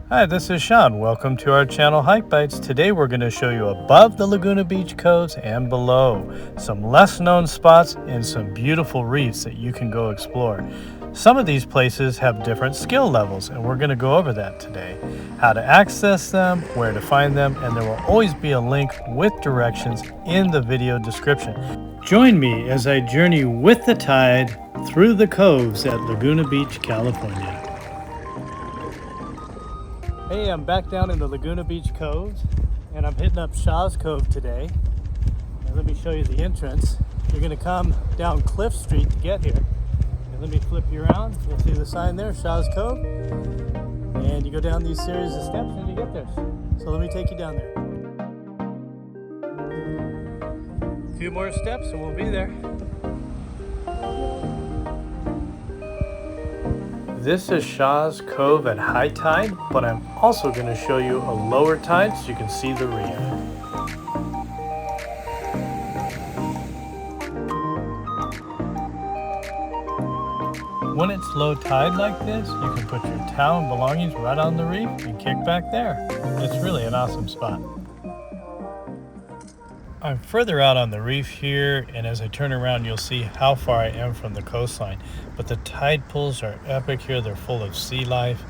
Hi, this is Sean. Welcome to our channel Hike Bites. Today we're going to show you above the Laguna Beach coves and below, some less known spots and some beautiful reefs that you can go explore. Some of these places have different skill levels and we're going to go over that today. How to access them, where to find them, and there will always be a link with directions in the video description. Join me as I journey with the tide through the coves at Laguna Beach, California. Hey, I'm back down in the Laguna Beach Coves and I'm hitting up Shaw's Cove today. And let me show you the entrance. You're going to come down Cliff Street to get here. And let me flip you around. You'll see the sign there, Shaw's Cove. And you go down these series of steps and you get there. So let me take you down there. A few more steps and we'll be there. This is Shaw's Cove at high tide, but I'm also going to show you a lower tide so you can see the reef. When it's low tide like this, you can put your towel and belongings right on the reef and kick back there. It's really an awesome spot. I'm further out on the reef here, and as I turn around you'll see how far I am from the coastline. But the tide pools are epic here. They're full of sea life.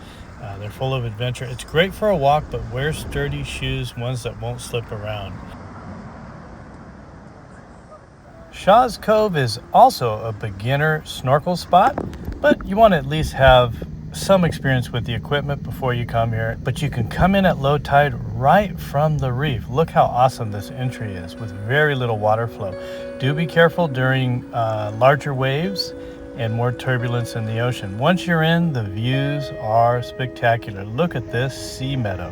They're full of adventure. It's great for a walk, but wear sturdy shoes, ones that won't slip around. Shaw's Cove is also a beginner snorkel spot, but you want to at least have some experience with the equipment before you come here. But you can come in at low tide right from the reef. Look how awesome this entry is with very little water flow. Do be careful during larger waves and more turbulence in the ocean. Once you're in, the views are spectacular. Look at this sea meadow.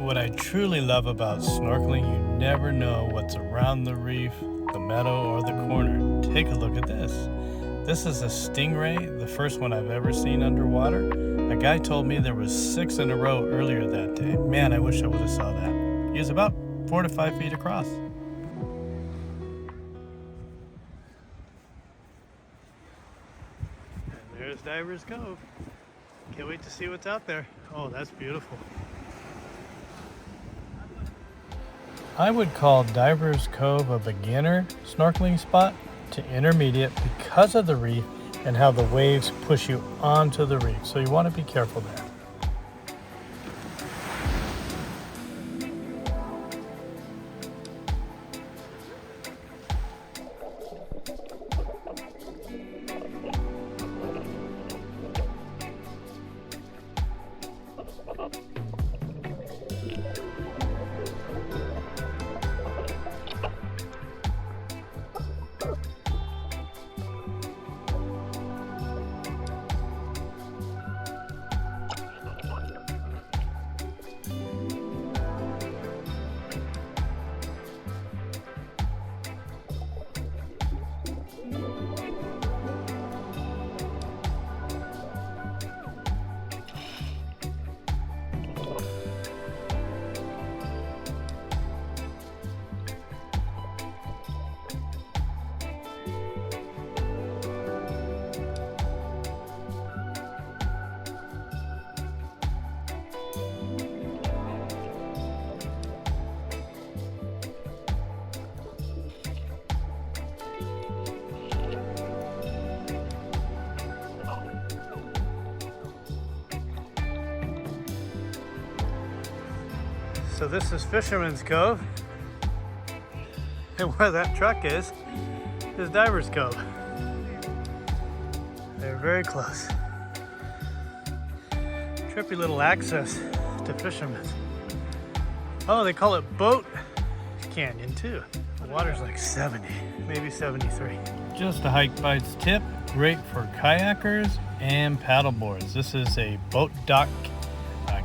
What I truly love about snorkeling, you never know what's around the reef, the meadow, or the corner. Take a look at this. This is a stingray, the first one I've ever seen underwater. A guy told me there was 6 in a row earlier that day. Man, I wish I would have saw that. He was about 4 to 5 feet across. And there's Divers Cove. Can't wait to see what's out there. Oh, that's beautiful. I would call Divers Cove a beginner snorkeling spot to intermediate because of the reef and how the waves push you onto the reef. So you want to be careful there. So this is Fisherman's Cove, and where that truck is Divers Cove. They're very close. Trippy little access to Fisherman's. Oh, they call it Boat Canyon too. The water's like 70, maybe 73. Just a Hike Bites tip, great for kayakers and paddleboards. This is a boat dock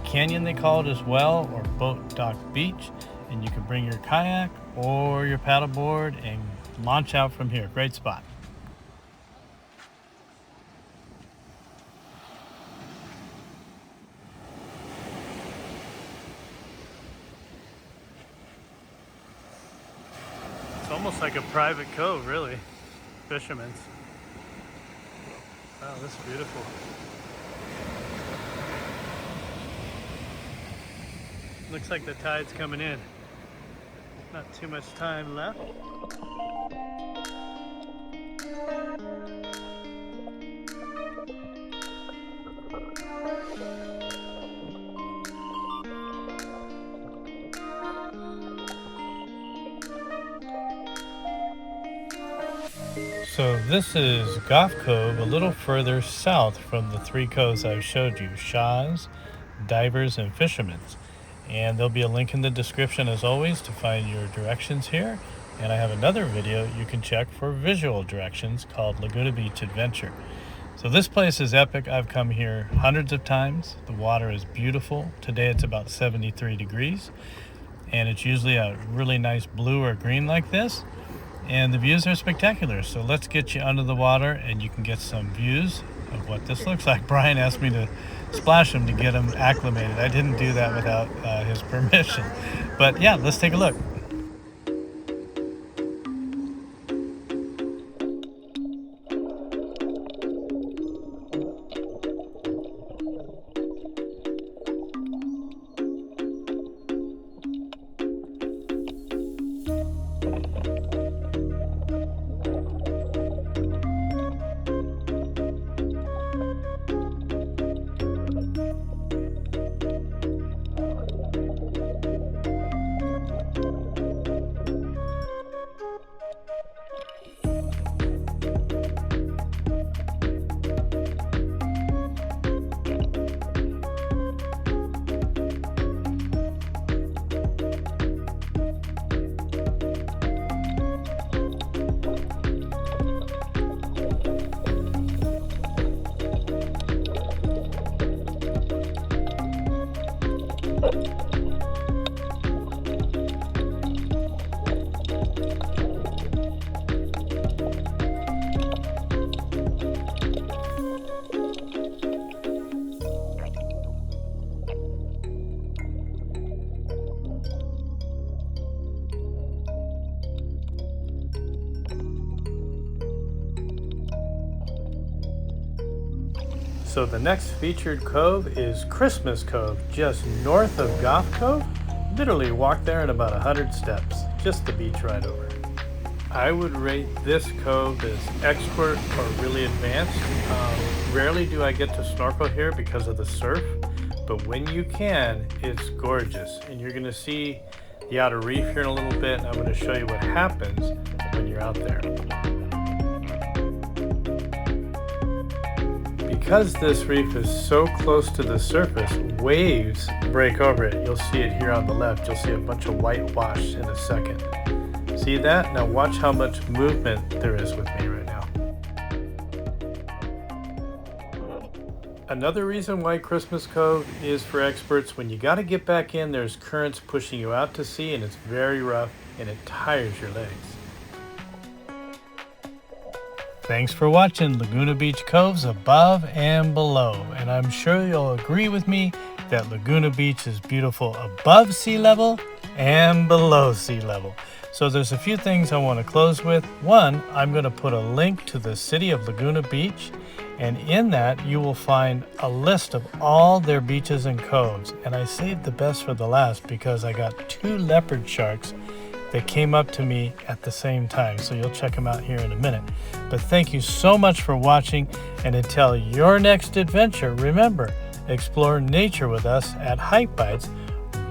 canyon, they call it as well, or boat dock beach, and you can bring your kayak or your paddleboard and launch out from here. Great spot. It's almost like a private cove, really. Fisherman's. Wow, this is beautiful. Looks like the tide's coming in. Not too much time left. So this is Goff Cove, a little further south from the three coves I've showed you, Shaw's, Divers, and Fisherman's. And there'll be a link in the description as always to find your directions here. And I have another video you can check for visual directions called Laguna Beach Adventure. So this place is epic. I've come here hundreds of times. The water is beautiful. Today it's about 73 degrees. And it's usually a really nice blue or green like this. And the views are spectacular. So let's get you under the water and you can get some views of what this looks like. Brian asked me to splash him to get him acclimated. I didn't do that without his permission. But yeah, let's take a look. So the next featured cove is Christmas Cove, just north of Goff Cove. Literally walk there in about 100 steps, just the beach right over. I would rate this cove as expert or really advanced. Rarely do I get to snorkel here because of the surf, but when you can, it's gorgeous. And you're gonna see the outer reef here in a little bit. I'm gonna show you what happens when you're out there. Because this reef is so close to the surface, waves break over it. You'll see it here on the left. You'll see a bunch of white wash in a second. See that? Now watch how much movement there is with me right now. Another reason why Christmas Cove is for experts, when you got to get back in, there's currents pushing you out to sea and it's very rough and it tires your legs. Thanks for watching Laguna Beach Coves above and below, and I'm sure you'll agree with me that Laguna Beach is beautiful above sea level and below sea level. So there's a few things I want to close with. One, I'm going to put a link to the city of Laguna Beach, and in that you will find a list of all their beaches and coves. And I saved the best for the last because I got 2 leopard sharks that came up to me at the same time, so you'll check them out here in a minute. But thank you so much for watching, and until your next adventure, remember, explore nature with us at Hike Bites,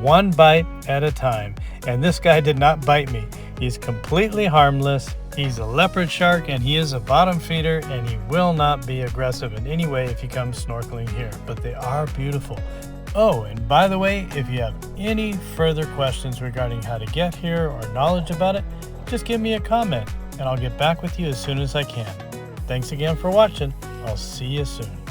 one bite at a time. And this guy did not bite me. He's completely harmless. He's a leopard shark and he is a bottom feeder, and he will not be aggressive in any way if he comes snorkeling here, but they are beautiful. Oh, and by the way, if you have any further questions regarding how to get here or knowledge about it, just give me a comment and I'll get back with you as soon as I can. Thanks again for watching. I'll see you soon.